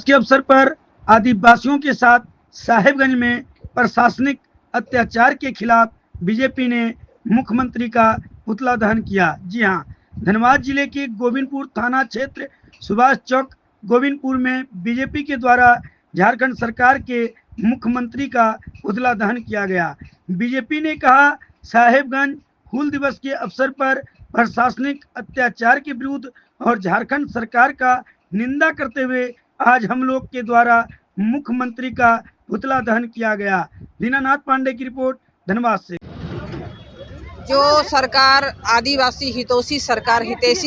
के अवसर पर आदिवासियों के साथ साहेबगंज में प्रशासनिक अत्याचार के खिलाफ बीजेपी ने मुख्यमंत्री का पुतला दहन किया। जी हां, धनबाद जिले के गोविंदपुर थाना क्षेत्र सुभाष चौक गोविंदपुर में बीजेपी के द्वारा झारखंड सरकार के मुख्यमंत्री का पुतला दहन किया गया। बीजेपी ने कहा, साहेबगंज हूल दिवस के अवसर पर प्रशासनिक अत्याचार के विरुद्ध और झारखंड सरकार का निंदा करते हुए आज हम लोग के द्वारा मुख्यमंत्री का पुतला दहन किया गया। दीनानाथ पांडे की रिपोर्ट धनबाद से। जो सरकार आदिवासी हितैषी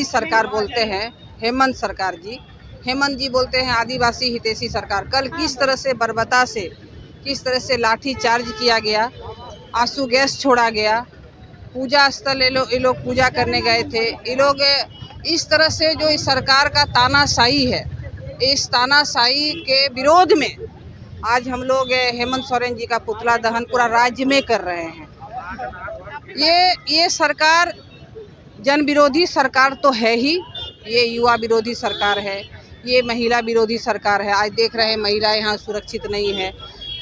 सरकार बोलते हैं, हेमंत सरकार जी, हेमंत जी बोलते हैं आदिवासी हितैषी सरकार। कल किस तरह से बर्बरता से, किस तरह से लाठी चार्ज किया गया, आंसू गैस छोड़ा गया, पूजा स्थल ये लोग पूजा करने गए थे। ये लोग इस तरह से जो इस सरकार का तानाशाही है, इस तानाशाही के विरोध में आज हम लोग हेमंत सोरेन जी का पुतला दहन पूरा राज्य में कर रहे हैं। ये सरकार जन विरोधी सरकार तो है ही, ये युवा विरोधी सरकार है, ये महिला विरोधी सरकार है। आज देख रहे हैं महिलाएं यहाँ सुरक्षित नहीं है।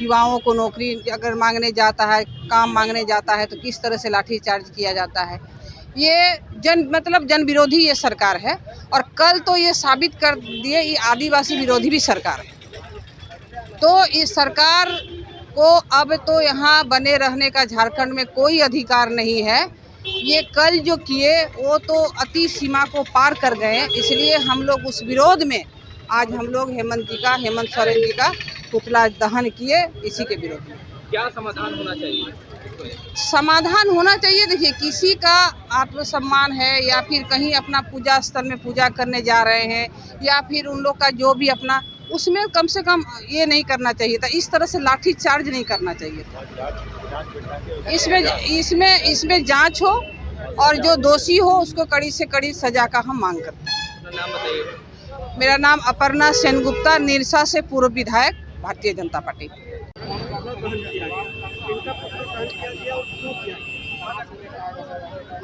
युवाओं को नौकरी अगर मांगने जाता है, काम मांगने जाता है तो किस तरह से लाठी चार्ज किया जाता है। ये जन विरोधी ये सरकार है। और कल तो ये साबित कर दिए ये आदिवासी विरोधी भी सरकार है। तो इस सरकार को अब तो यहाँ बने रहने का झारखंड में कोई अधिकार नहीं है। ये कल जो किए वो तो अति सीमा को पार कर गए। इसलिए हम लोग उस विरोध में आज हम लोग हेमंत सोरेन जी का पुतला दहन किए। इसी के विरोध में क्या समाधान होना चाहिए? समाधान होना चाहिए। देखिए, किसी का आत्मसम्मान है या फिर कहीं अपना पूजा स्थल में पूजा करने जा रहे हैं या फिर उन लोग का जो भी अपना, उसमें कम से कम ये नहीं करना चाहिए था, इस तरह से लाठी चार्ज नहीं करना चाहिए था। इसमें जांच हो और जो दोषी हो उसको कड़ी से कड़ी सजा का हम मांग करते हैं। नाम बताइए। मेरा नाम अपर्णा सेनगुप्ता, निरसा से पूर्व विधायक, भारतीय जनता पार्टी।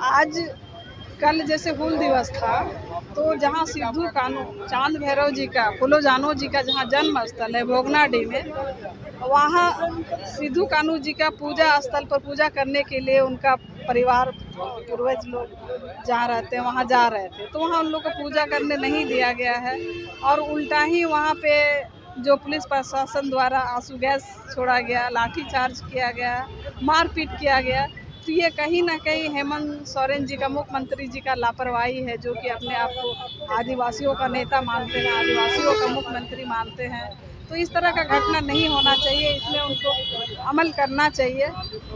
आज कल जैसे हूल दिवस था तो जहाँ सिद्धू कान्हू चांद भैरव जी का, फूलो जानो जी का जहाँ जन्म स्थल है भोगनाडी में, वहाँ सिद्धू कान्हू जी का पूजा स्थल पर पूजा करने के लिए उनका परिवार पूर्वज लोग जहाँ रहते हैं वहाँ जा रहे थे। तो वहाँ उन लोग को पूजा करने नहीं दिया गया है और उल्टा ही वहाँ पे जो पुलिस प्रशासन द्वारा आंसू गैस छोड़ा गया, लाठी चार्ज किया गया, मारपीट किया गया। तो ये कहीं ना कहीं हेमंत सोरेन जी का, मुख्यमंत्री जी का लापरवाही है, जो कि अपने आप को आदिवासियों का नेता मानते हैं, आदिवासियों का मुख्यमंत्री मानते हैं। तो इस तरह का घटना नहीं होना चाहिए, इसमें उनको अमल करना चाहिए।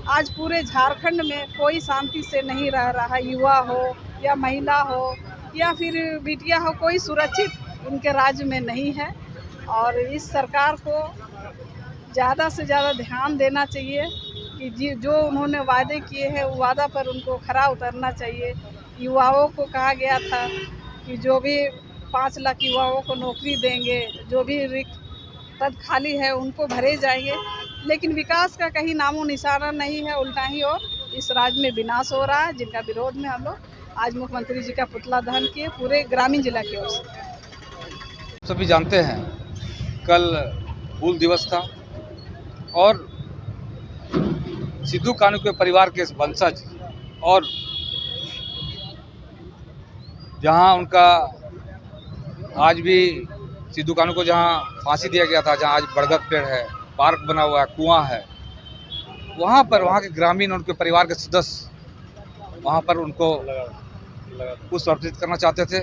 आज पूरे झारखंड में कोई शांति से नहीं रह रहा है, युवा हो या महिला हो या फिर बिटिया हो, कोई सुरक्षित उनके राज्य में नहीं है। और इस सरकार को ज़्यादा से ज़्यादा ध्यान देना चाहिए कि जो उन्होंने वादे किए हैं वो वादा पर उनको खरा उतरना चाहिए। युवाओं को कहा गया था कि जो भी 5 लाख युवाओं को नौकरी देंगे, जो भी रिक्त पद खाली है उनको भरे जाएंगे, लेकिन विकास का कहीं नामो निशाना नहीं है। उल्टा ही और इस राज्य में विनाश हो रहा है, जिनका विरोध में हम लोग आज मुख्यमंत्री जी का पुतला दहन किए पूरे ग्रामीण जिला की ओर से। सभी जानते हैं कल हूल दिवस था और सिद्धू कान्हू के परिवार के वंशज और जहां उनका आज भी सिद्धू कान्हू को जहां फांसी दिया गया था, जहां आज बरगद पेड़ है, पार्क बना हुआ है, कुआं है, वहां पर वहां के ग्रामीण, उनके परिवार के सदस्य वहां पर उनको पुष्प अर्पित करना चाहते थे।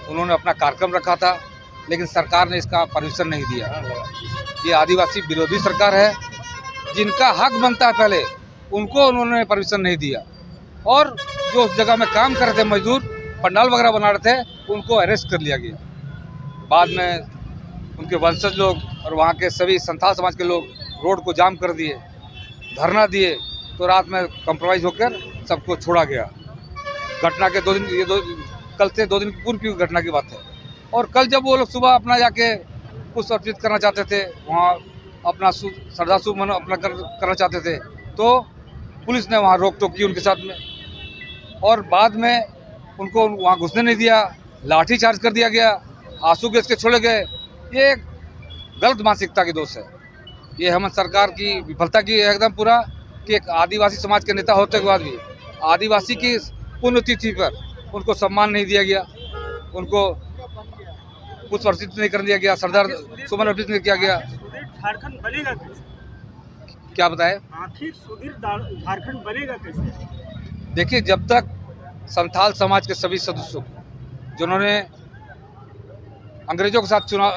उन्होंने अपना कार्यक्रम रखा था, लेकिन सरकार ने इसका परमिशन नहीं दिया। ये आदिवासी विरोधी सरकार है, जिनका हक बनता है पहले उनको उन्होंने परमिशन नहीं दिया। और जो उस जगह में काम कर रहे थे, मजदूर पंडाल वगैरह बना रहे थे, उनको अरेस्ट कर लिया गया। बाद में उनके वंशज लोग और वहाँ के सभी संथाल समाज के लोग रोड को जाम कर दिए, धरना दिए, तो रात में कंप्रोमाइज़ होकर सबको छोड़ा गया। घटना के 2 दिन, कल से 2 दिन पूर्व की घटना की बात है। और कल जब वो लोग सुबह अपना जाके पुष्प अर्पित करना चाहते थे, वहाँ अपना श्रद्धा सुमन अपना करना चाहते थे, तो पुलिस ने वहाँ रोक टोक की उनके साथ में, और बाद में उनको वहाँ घुसने नहीं दिया, लाठी चार्ज कर दिया गया, आंसू गैस के छोड़े गए ये एक गलत मानसिकता की दोष है। ये हेमंत सरकार की विफलता की है एकदम पूरा, कि एक आदिवासी समाज के नेता होते के बाद भी आदिवासी की पुण्यतिथि पर उनको सम्मान नहीं दिया गया, उनको पुष्प अर्पित नहीं कर दिया गया, सरदार सुमन अर्पित नहीं किया गया। झारखंड बनेगा कैसे? क्या बताए? आखिर सुधीर झारखंड बनेगा कैसे? देखिए, जब तक संथाल समाज के सभी सदस्यों जिन्होंने अंग्रेजों के साथ चुनाव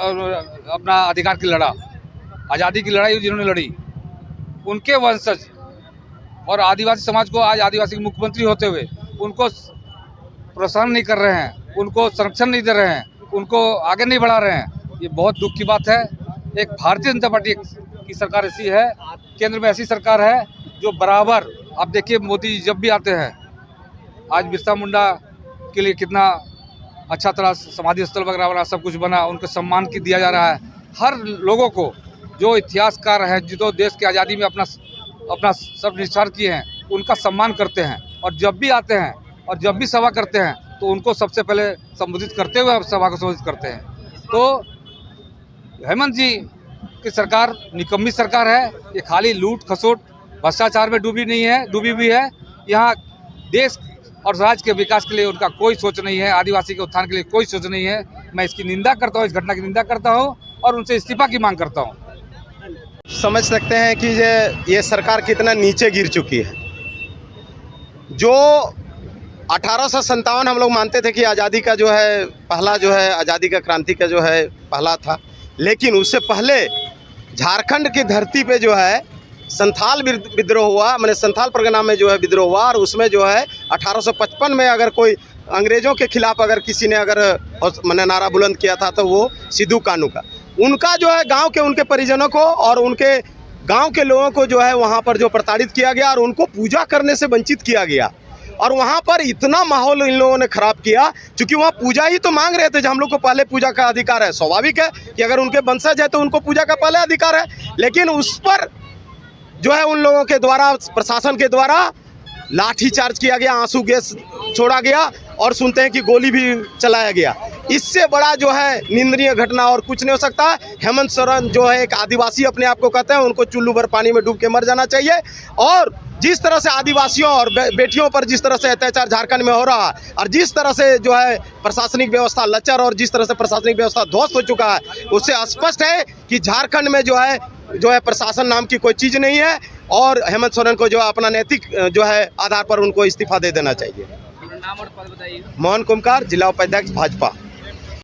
अपना अधिकार की लड़ा, आज़ादी की लड़ाई जिन्होंने लड़ी, उनके वंशज और आदिवासी समाज को आज आदिवासी के मुख्यमंत्री होते हुए उनको प्रोत्साहन नहीं कर रहे हैं, उनको संरक्षण नहीं दे रहे हैं, उनको आगे नहीं बढ़ा रहे हैं, ये बहुत दुख की बात है। एक भारतीय जनता पार्टी की सरकार ऐसी है, केंद्र में ऐसी सरकार है जो बराबर, आप देखिए मोदी जब भी आते हैं, आज बिरसा मुंडा के लिए कितना अच्छा तरह समाधि स्थल वगैरह बना, सब कुछ बना, उनको सम्मान की दिया जा रहा है। हर लोगों को जो इतिहासकार हैं, जो देश की आज़ादी में अपना सब निस्तार किए हैं, उनका सम्मान करते हैं। और जब भी आते हैं और जब भी सभा करते हैं तो उनको सबसे पहले संबोधित करते हुए सभा को संबोधित करते हैं। तो हेमंत जी की सरकार निकम्मी सरकार है। ये खाली लूट खसोट भ्रष्टाचार में डूबी हुई है। यहाँ देश और राज्य के विकास के लिए उनका कोई सोच नहीं है, आदिवासी के उत्थान के लिए कोई सोच नहीं है। मैं इसकी निंदा करता हूँ, इस घटना की निंदा करता हूँ और उनसे इस्तीफा की मांग करता हूँ। समझ सकते हैं कि ये सरकार कितना नीचे गिर चुकी है। जो 1857 हम लोग मानते थे कि आज़ादी का जो है पहला जो है आज़ादी का क्रांति का जो है पहला था, लेकिन उससे पहले झारखंड की धरती पे जो है संथाल विद्रोह हुआ, मैंने संथाल परगना में जो है विद्रोह हुआ। और उसमें जो है 1855 में अगर कोई अंग्रेज़ों के खिलाफ अगर किसी ने अगर मैंने नारा बुलंद किया था तो वो सिद्धू कानू का, उनका जो है गांव के उनके परिजनों को और उनके गांव के लोगों को जो है वहां पर जो प्रताड़ित किया गया और उनको पूजा करने से वंचित किया गया। और वहां पर इतना माहौल इन लोगों ने खराब किया, क्योंकि वहाँ पूजा ही तो मांग रहे थे। जब हम लोग को पहले पूजा का अधिकार है, स्वाभाविक है कि अगर उनके वंशज है तो उनको पूजा का पहले अधिकार है, लेकिन उस पर जो है उन लोगों के द्वारा, प्रशासन के द्वारा लाठी चार्ज किया गया, आंसू गैस छोड़ा गया और सुनते हैं कि गोली भी चलाया गया। इससे बड़ा जो है निंदनीय घटना और कुछ नहीं हो सकता। हेमंत सोरेन जो है एक आदिवासी अपने आप को कहते हैं, उनको चुल्लू भर पानी में डूब के मर जाना चाहिए। और जिस तरह से आदिवासियों और बेटियों पर जिस तरह से अत्याचार झारखंड में हो रहा है और जिस तरह से जो है प्रशासनिक व्यवस्था लचर और जिस तरह से प्रशासनिक व्यवस्था ध्वस्त हो चुका है, उससे स्पष्ट है कि झारखंड में जो है प्रशासन नाम की कोई चीज़ नहीं है। और हेमंत सोरेन को जो अपना नैतिक जो है आधार पर उनको इस्तीफा दे देना चाहिए। नाम और पद बताइए। मोहन कुमकार, जिला उपाध्यक्ष भाजपा।